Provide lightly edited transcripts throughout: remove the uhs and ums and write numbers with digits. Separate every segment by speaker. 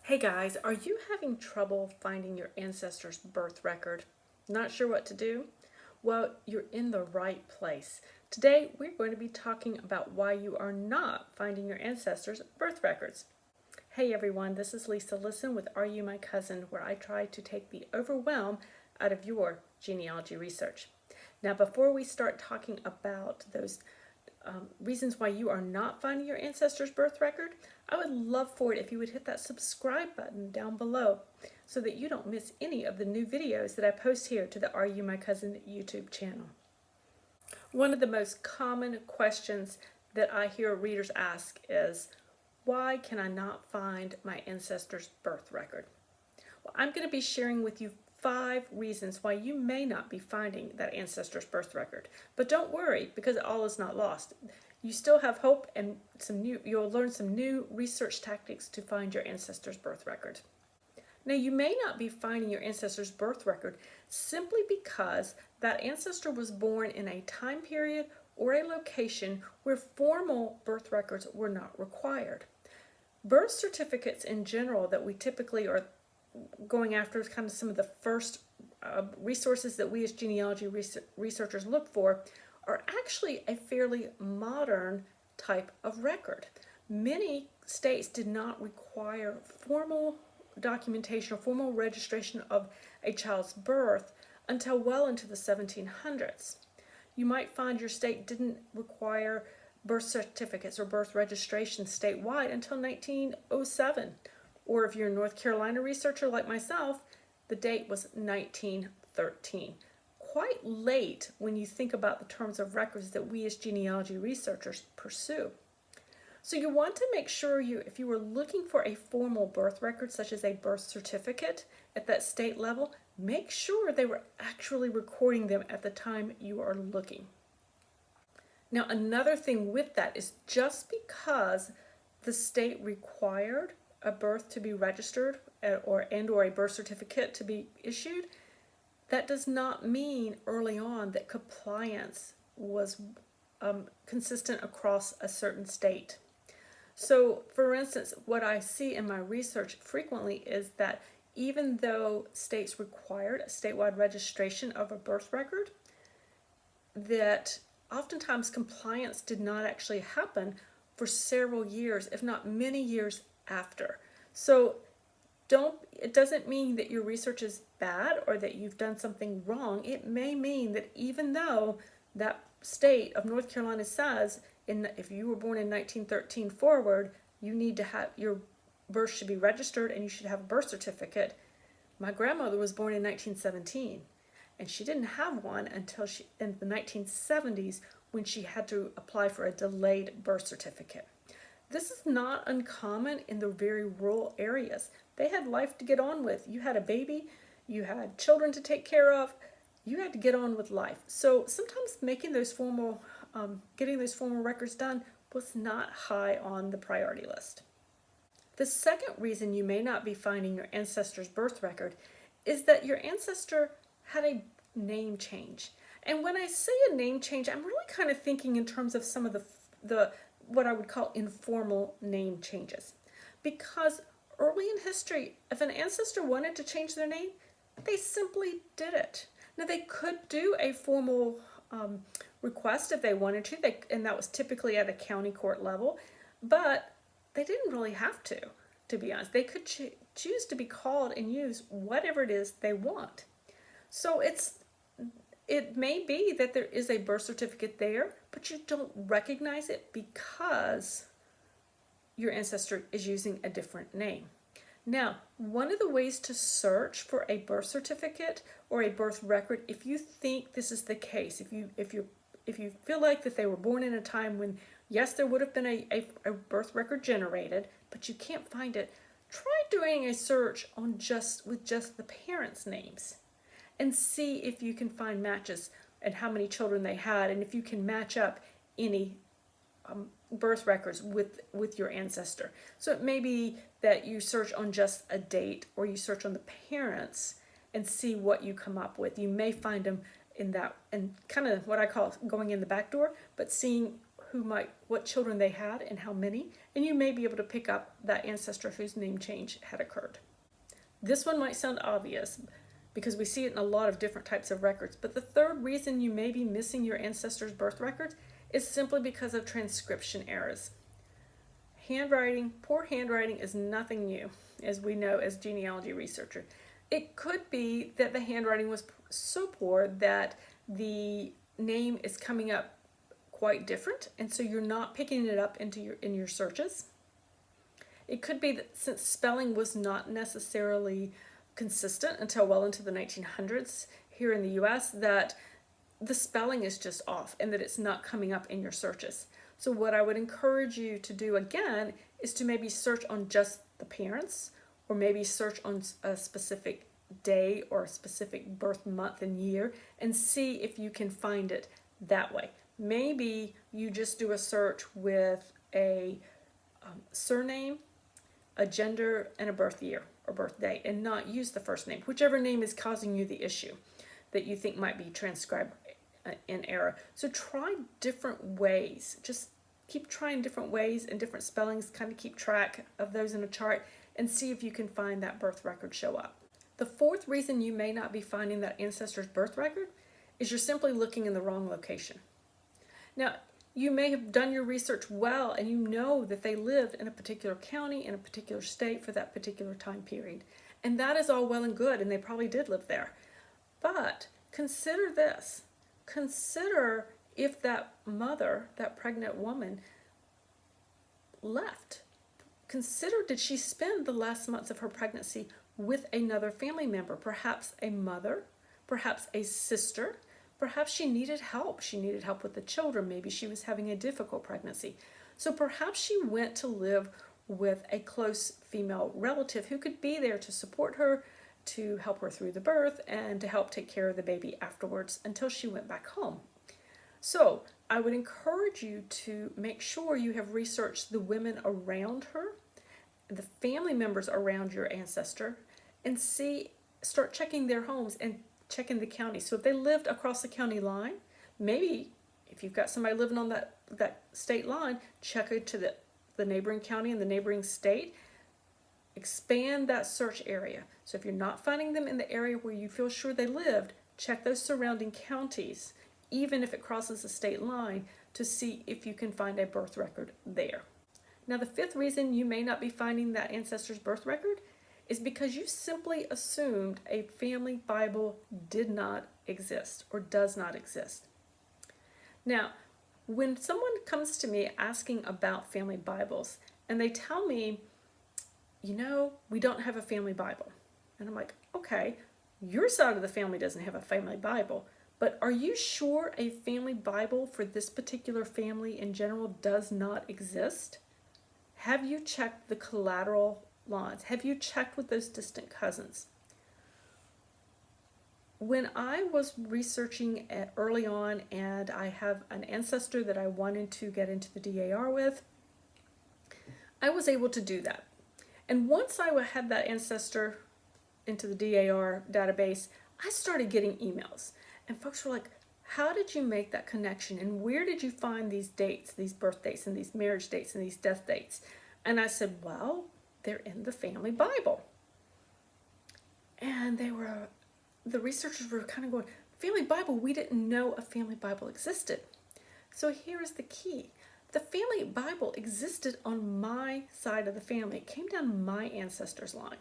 Speaker 1: Hey guys, are you having trouble finding your ancestors' birth record? Not sure what to do? Well, you're in the right place. Today, we're going to be talking about why you are not finding your ancestors' birth records. Hey everyone, this is Lisa Listen with Are You My Cousin, where I try to take the overwhelm out of your genealogy research. Now, before we start talking about those reasons why you are not finding your ancestors' birth record, I would love for it if you would hit that subscribe button down below so that you don't miss any of the new videos that I post here to the Are You My Cousin YouTube channel. One of the most common questions that I hear readers ask is, why can I not find my ancestors' birth record? Well, I'm going to be sharing with you 5 reasons why you may not be finding that ancestor's birth record. But don't worry, because all is not lost. You still have hope, and you'll learn some new research tactics to find your ancestor's birth record. Now, you may not be finding your ancestor's birth record simply because that ancestor was born in a time period or a location where formal birth records were not required. Birth certificates in general that we typically are going after is kind of some of the first resources that we as genealogy researchers look for are actually a fairly modern type of record. Many states did not require formal documentation or formal registration of a child's birth until well into the 1700s. You might find your state didn't require birth certificates or birth registration statewide until 1907. Or if you're a North Carolina researcher like myself, the date was 1913. Quite late when you think about the terms of records that we as genealogy researchers pursue. So you want to make sure if you were looking for a formal birth record, such as a birth certificate at that state level, make sure they were actually recording them at the time you are looking. Now, another thing with that is just because the state required a birth to be registered or a birth certificate to be issued, that does not mean early on that compliance was consistent across a certain state. So, for instance, what I see in my research frequently is that even though states required a statewide registration of a birth record, that oftentimes compliance did not actually happen for several years, if not many years after. So it doesn't mean that your research is bad or that you've done something wrong. It may mean that even though that state of North Carolina says if you were born in 1913 forward, you need to have your birth should be registered and you should have a birth certificate. My grandmother was born in 1917 and she didn't have one until in the 1970s when she had to apply for a delayed birth certificate. This is not uncommon in the very rural areas. They had life to get on with. You had a baby, you had children to take care of, you had to get on with life. So sometimes getting those formal records done was not high on the priority list. The second reason you may not be finding your ancestor's birth record is that your ancestor had a name change. And when I say a name change, I'm really kind of thinking in terms of some of the what I would call informal name changes. Because early in history, if an ancestor wanted to change their name, they simply did it. Now, they could do a formal request if they wanted to, and that was typically at a county court level, but they didn't really have to be honest. They could choose to be called and use whatever it is they want. So it may be that there is a birth certificate there, but you don't recognize it because your ancestor is using a different name. Now, one of the ways to search for a birth certificate or a birth record, if you think this is the case, if you feel like that they were born in a time when, yes, there would have been a birth record generated, but you can't find it, try doing a search with just the parents' names and see if you can find matches and how many children they had, and if you can match up any birth records with your ancestor. So it may be that you search on just a date or you search on the parents and see what you come up with. You may find them in kind of what I call going in the back door, but seeing what children they had and how many, and you may be able to pick up that ancestor whose name change had occurred. This one might sound obvious because we see it in a lot of different types of records, but the third reason you may be missing your ancestor's birth records is simply because of transcription errors. Poor handwriting is nothing new, as we know as genealogy researchers. It could be that the handwriting was so poor that the name is coming up quite different, and so you're not picking it up in your searches. It could be that since spelling was not necessarily consistent until well into the 1900s here in the US, that the spelling is just off and that it's not coming up in your searches. So what I would encourage you to do again is to maybe search on just the parents, or maybe search on a specific day or a specific birth month and year and see if you can find it that way. Maybe you just do a search with a surname, a gender, and a birth year or birth date, and not use the first name, whichever name is causing you the issue that you think might be transcribed in error. So try different ways. Just keep trying different ways and different spellings, kind of keep track of those in a chart and see if you can find that birth record show up. The fourth reason you may not be finding that ancestor's birth record is you're simply looking in the wrong location. Now, you may have done your research well and you know that they lived in a particular county, in a particular state for that particular time period. And that is all well and good, and they probably did live there. But consider this. Consider if that mother, that pregnant woman, left. Consider, did she spend the last months of her pregnancy with another family member, perhaps a mother, perhaps a sister, perhaps she needed help. She needed help with the children. Maybe she was having a difficult pregnancy. So perhaps she went to live with a close female relative who could be there to support her, to help her through the birth, and to help take care of the baby afterwards until she went back home. So I would encourage you to make sure you have researched the women around her, the family members around your ancestor, and start checking their homes and checking the county. So if they lived across the county line, maybe if you've got somebody living on that state line, check it to the neighboring county and the neighboring state. Expand that search area. So if you're not finding them in the area where you feel sure they lived, check those surrounding counties, even if it crosses a state line, to see if you can find a birth record there. Now, the fifth reason you may not be finding that ancestor's birth record is because you simply assumed a family Bible did not exist or does not exist. Now, when someone comes to me asking about family Bibles and they tell me, we don't have a family Bible. And I'm like, okay, your side of the family doesn't have a family Bible, but are you sure a family Bible for this particular family in general does not exist? Have you checked the collateral lines? Have you checked with those distant cousins? When I was researching early on, and I have an ancestor that I wanted to get into the DAR with, I was able to do that. And once I had that ancestor into the DAR database, I started getting emails. And folks were like, how did you make that connection? And where did you find these dates, these birth dates, and these marriage dates, and these death dates? And I said, well, they're in the family Bible. And the researchers were kind of going, family Bible, we didn't know a family Bible existed. So here's the key. The family Bible existed on my side of the family. It came down my ancestor's line.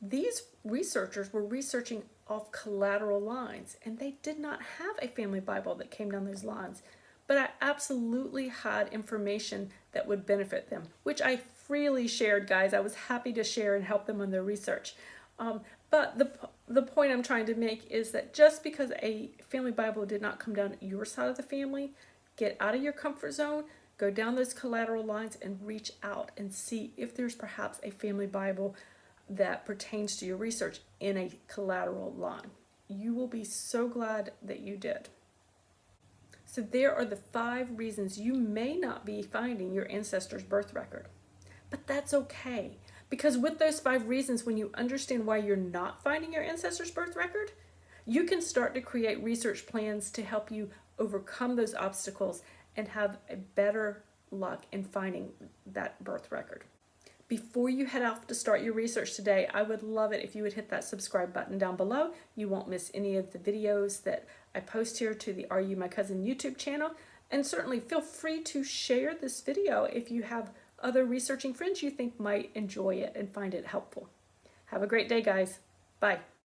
Speaker 1: These researchers were researching off collateral lines, and they did not have a family Bible that came down those lines. But I absolutely had information that would benefit them, which I freely shared, guys. I was happy to share and help them on their research. But the point I'm trying to make is that just because a family Bible did not come down your side of the family, get out of your comfort zone, go down those collateral lines and reach out and see if there's perhaps a family Bible that pertains to your research in a collateral line. You will be so glad that you did. So there are the 5 reasons you may not be finding your ancestor's birth record. But that's okay, because with those 5 reasons, when you understand why you're not finding your ancestor's birth record, you can start to create research plans to help you overcome those obstacles and have a better luck in finding that birth record. Before you head off to start your research today, I would love it if you would hit that subscribe button down below. You won't miss any of the videos that I post here to the Are You My Cousin YouTube channel. And certainly feel free to share this video if you have other researching friends you think might enjoy it and find it helpful. Have a great day, guys. Bye.